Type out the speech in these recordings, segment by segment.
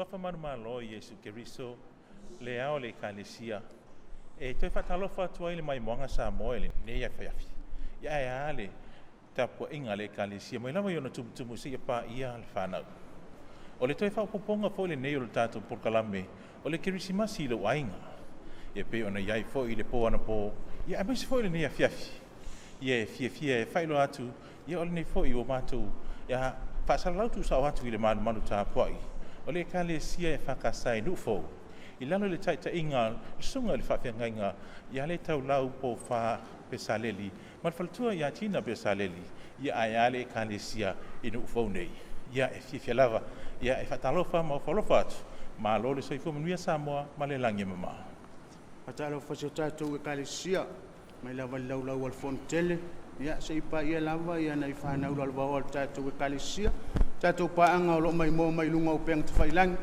sofa manu malo Yesu Keriso le ao le kalesia e toi fatalofa tua ile mai moanga sa moele ne ya fa ya ya le tapo inga le kalesia mai lava yona tumu se pa ia al fana o le toi fa poponga fo le nei o tato por kalame o le kirisimasi le wainga e pe ona yai fo ile po ana po ya mai fo le nei ya fiafi ye fie fa ilo atu ya o le nei fo i o matu ya fa salau tu sa watu ile manu ta poi o le kalesia e fa kasai nu fo i lalo le taita inga sunga le whawhiangainga i ale tau lau po wha pesaleli ma whaltua i a tina pesaleli i a ale kalesia i nu ufau nei i a e whiawhia lava i a e whatalofa ma whalofa atu ma lo le soifo manuia Samoa ma le langi mama Whatalofa se tātou e kalesia mai lava lau al fontele ia se ipa ia lava ia nei whanau al wau al tātou e kalesia tātou paanga o lo mai mo mai lunga o peng tawhailangi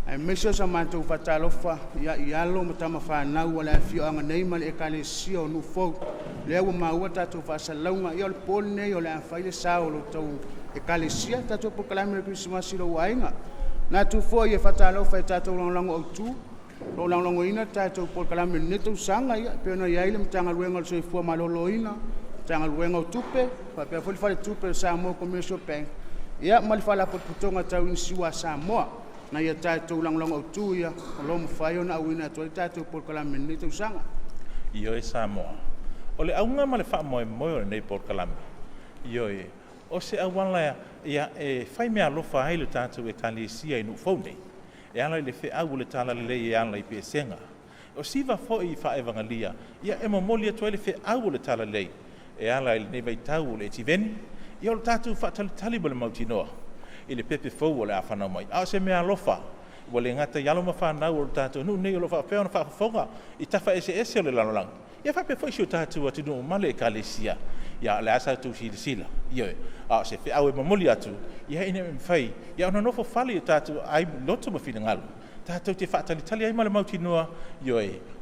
ai meso sa mantou fatalofa ia ialo matama whanau wala fio anga nei mal e kalesia o nu fou lea ua maua tātou whasalaunga ia o le poli nei o le awhaile sa o lo tau e kalesia tātou pokalame le Krismasi lo wainga nā tu fo ia fatalofa e tātou langlango au tū lo langlango ina tātou pokalame netou sanga ia peona iaile matanga luenga le soifua malolo ina matanga luenga o tupe pia foli fale tupe Samoa Commercial Bank ia mali fala potputonga tau insiwa Samoa na ia tātou langlango au tū ia o lo mawhai o na awina atu le tātou pokalame netou sanga Io e Samoa o le aunga ma le wha moe o nei pokalame io e o se awala ia e whai mea lofa ai le tātou e kalesia i nu fau nei e ala le whi au le tala le e ala i pesenga o siva fo i wha evangalia ia e momoli atu le whi au le tala le e ala i nei vai tau le tiveni ia o le tātou wha tali le mautinoa i le pepe fau o le awhanau mai a se mea lofa wa le ngata yalo ma whanau o le tātou nu nei o lofa peo na whafonga i tafa ese o le lanolang ia whape fo isi o tātou atu no male e kalesia ia le asa tu sila ia a se fe au e mamoli atu ia ina me fai ia ona no fo fali o tātou ai loto ma fina ngalo tātou te whaatalitali ai male mauti noa ia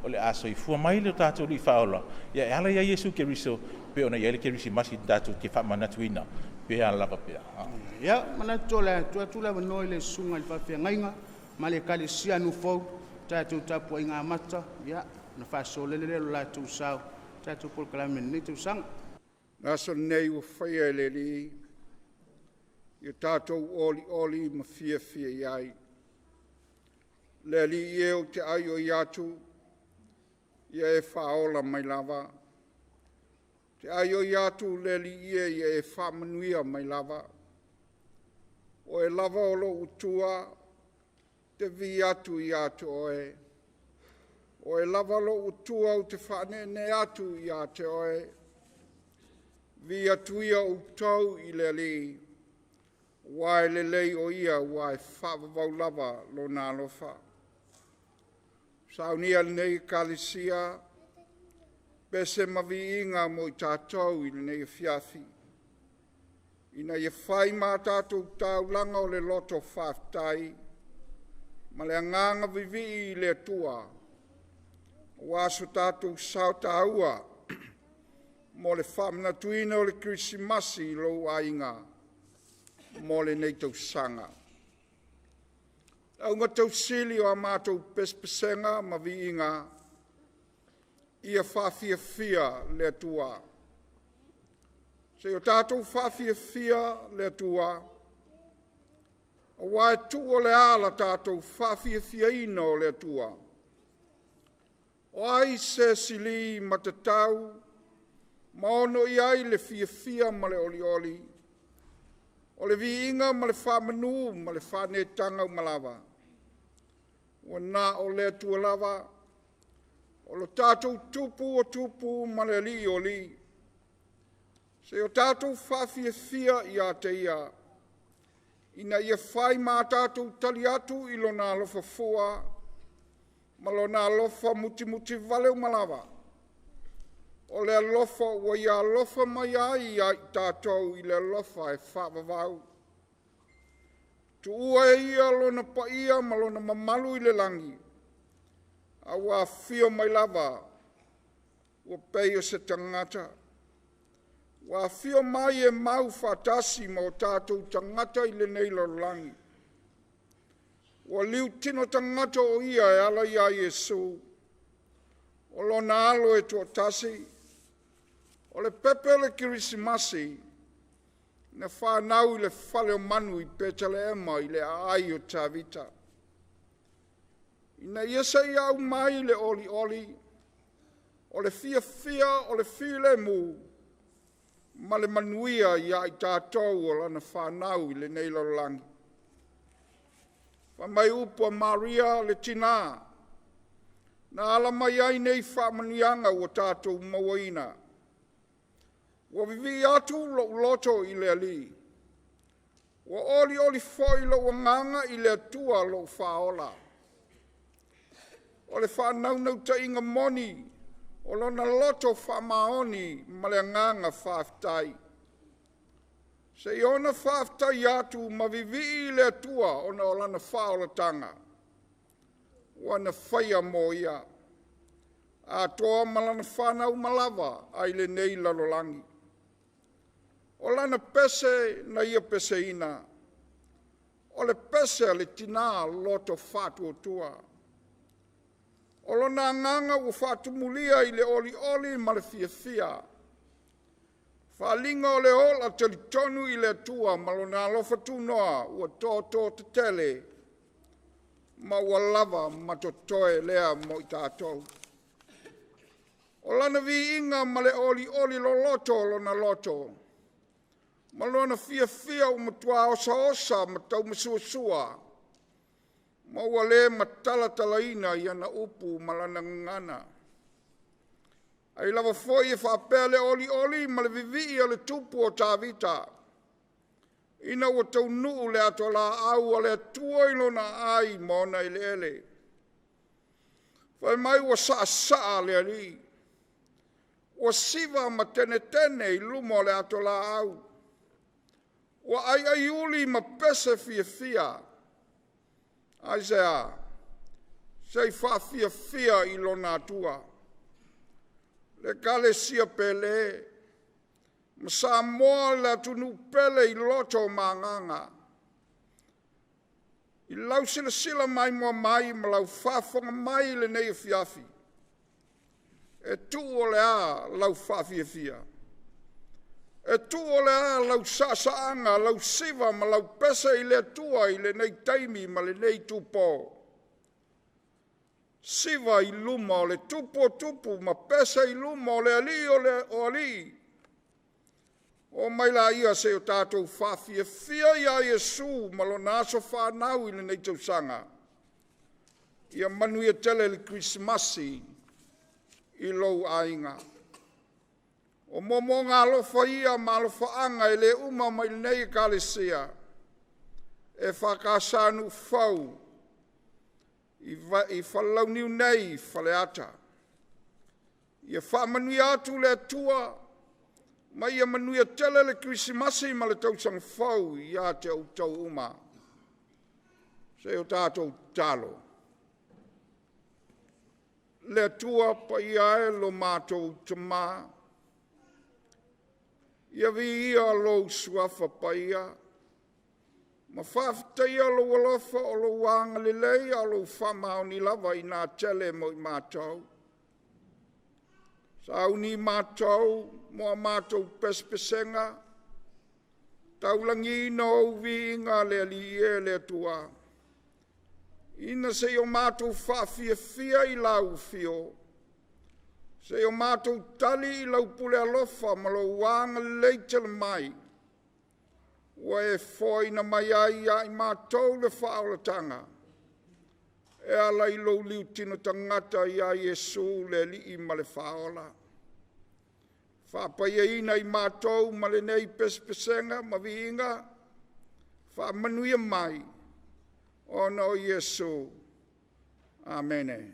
o le aso i fua mai le tātou li whaola ia e ala ia Yesu Keriso pe ona ia le Kerisimasi tātou ke whamanatuina pe ala lava pea ia mana tola tuatula manoi le sunga le whawhiangainga ma le kalesia nu fou tātou tapua i ngā mata ia na whasolele lo lātou sao tātou pokalame netou sanga Nasa nei o whaia le li, i tātou oli ma fia iai. Le li e o te ai o iatu, ia e whaola mai lava. Te ai o iatu le li ia e whamanuia mai lava. O e lava o lo utua, te vi atu i atu oe. O e lava lo utua o te whanene atu i atu oe. Vi atuia o tau i le li, wai le lei o ia wai whavavau lava lo nā lofa. Saunia nei kalesia, pese mavi inga mo i tātou i nei fiafi. Ina ia whai mā tātou tau langa o le loto whaftai, ma le anganga vivi i le tua, waso tātou sao tāua, mo le whamna tuina o le Krismasi lo ainga, mo le nei tau sanga. Au ngā tau sili o a mātou pespesenga ma vi inga, ia whawhia le tua. Se o tātou whawhia le tua, o wai tu o le ala tātou whawhia ina o le tua. O ai se sili matatau, ma ono i ai le fia ma le oli. O le vi inga ma le whamanu ma le whanetanga o malawa. O nā o le tua lava. O lo tātou tupu ma le li o li. Se o tātou whawhia i a te ia. Ina ia whai mā tātou tali atu i lo nā lofa fua. Ma lo nā lofa muti vale o malawa. O le alofa ua ia alofa mai ai i tātou i le alofa e whaavavau. Tu ua e ia lona pa ia ma lona mamalu i le langi. A ua fio mai lava, ua pei o se tangata. Ua fio mai e mau whatasi ma o tātou tangata i le nei lo langi. Ua liu tino tangata o ia e ala ia Iesu. O lona alo e tuatasi. O le pepe o le kirisimasi. Na whanau i le whale o manu I petale ema I le ai o tavita. Ina iesa I au mai le oli oli. O le fia o le file mu. Ma le manuia ia I tātou o lana whanau I le nei langi. Whamai upua Maria le tina. Na ala mai ai nei whamanianga o tātou mawaina. Wa vivi atu lo loto I le ali. Wa oli foi lo nganga I le atua lo whaola. O le whanau ta inga moni. O lona loto whamaoni ma le nganga whaftai. Se iona whaftai atu ma vivi le atua o na olana whaola tanga. Wana whaia mo ia. A toa malana whanau malava ai le nei lalolangi. O lana pese na ia pese ina. O le pese le tina loto whatu o tua. O lona nganga ua whatu mulia I le oli ma le fia. Whalinga o le ola talitonu I le tua ma lona alofa tunoa ua tō te tele. Ma ua lava ma totoe lea mo I tātou. O lana vi inga ma le oli lo loto lona loto. Ma lona fia o matua osa ma tau masuasua. Ma ua le matala ina I ana upu ma lana ngana. Ai lava foi e whapea le oli ma le vivi o le tupu o tāvita. Ina ua tau nuu le ato la au a le atua ilona ai mona I le ele. Whai mai ua saa le ali. Ua siva ma tene I lumo le ato la au. Ua ai uli ma pese fia. Aisea, sei fia ilona atua. Le kale sia pele. Masa moa le atunu pele I loto manganga. I lau sila mai moa mai ma lau whafonga mai le nei fiafi. E tu o le a lau fia. E tu o le a lau saanga, lau siva ma lau pesa I le tua I le nei taimi ma le nei tupo. Siva I luma o le tupu ma pesa I luma o le ali o ali. O mai la ia se o tātou whawhia ia Iesu ma lo naso whanau I le nei tausanga. Ia manu ia tele le Krismasi I lou ainga. O momo ngā lofa ia ma lofa anga I le uma mai nei kalesia. E whakasanu whau. I whalau niu nei whaleata. Ia whamanui atu le atua. Ma ia manuia tele le Krismasi ma le tausang whau ia te au tau uma. Se o tātou talo. Le atua pa ia e lo mātou tamā. Ia vi ia lo suafa pa ia. Ma whaftaia lo walofa o lo wanga lelei a lo whamao ni lava I nā tele mo I mātou. Sa uni mātou, moa mātou pespesenga. Taulangi no vi inga le ali e le tua. Ina se o mātou whawhia I lau fio. Se o mātou tali I lau pule alofa ma lo wanga leitele mai. Ua e foina mai ai I mātou le whaolatanga. E ala I lo liu tino tangata I a Iesu le li I ma le whaola. Whapaia ina I mātou ma le nei pespesenga ma viinga. Whamanuia mai. O no Iesu. Amene.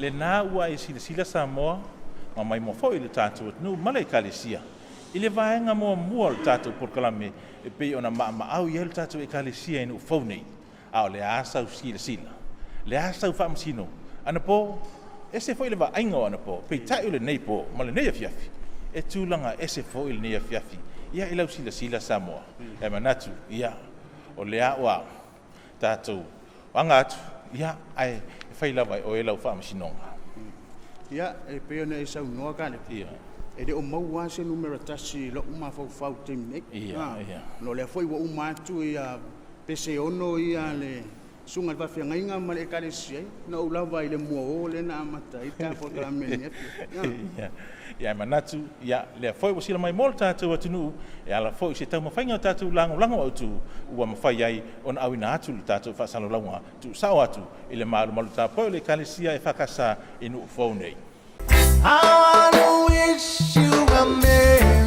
le nā ua I sila Samoa, ma mai mo fo I le tātou nu male kalesia. I le vaenga mua le tātou Port-Kalame, e pei ona au I le tātou kalesia inu fau nei. Ao le asau sila. Le asau whaamasino. Ana po, ese fo I le vaenga ana po, pei tai le nei po, ma le nei afiafi. E tūlanga ese fo I le nei afiafi. Ia I lau sila Samoa. E manatu, ia, o le awa tātou. Anga atu, ia, ai, whailawa o e lau whaamasinonga. Ia, e peo na e sau noa kane. Ia. E de o maua se numero tasi lo uma fau temi. Ia. No le foi wa uma atu ia pese ono ia le sunga va fia ngainga ma le kalesia. Na ulawa ile mua o le na amata I ta Port-Kalame. Ia. Ia manatu, ia le foi wasila mai mol tātou atunu, e ala foi se tau mawhainga tātou lango atu, ua mawhai ai on awina atu le tātou whaasalo launga, tu sao atu, I le malu tāpoi le kalesia e whakasa inu fau nei. I wanna wish you a merry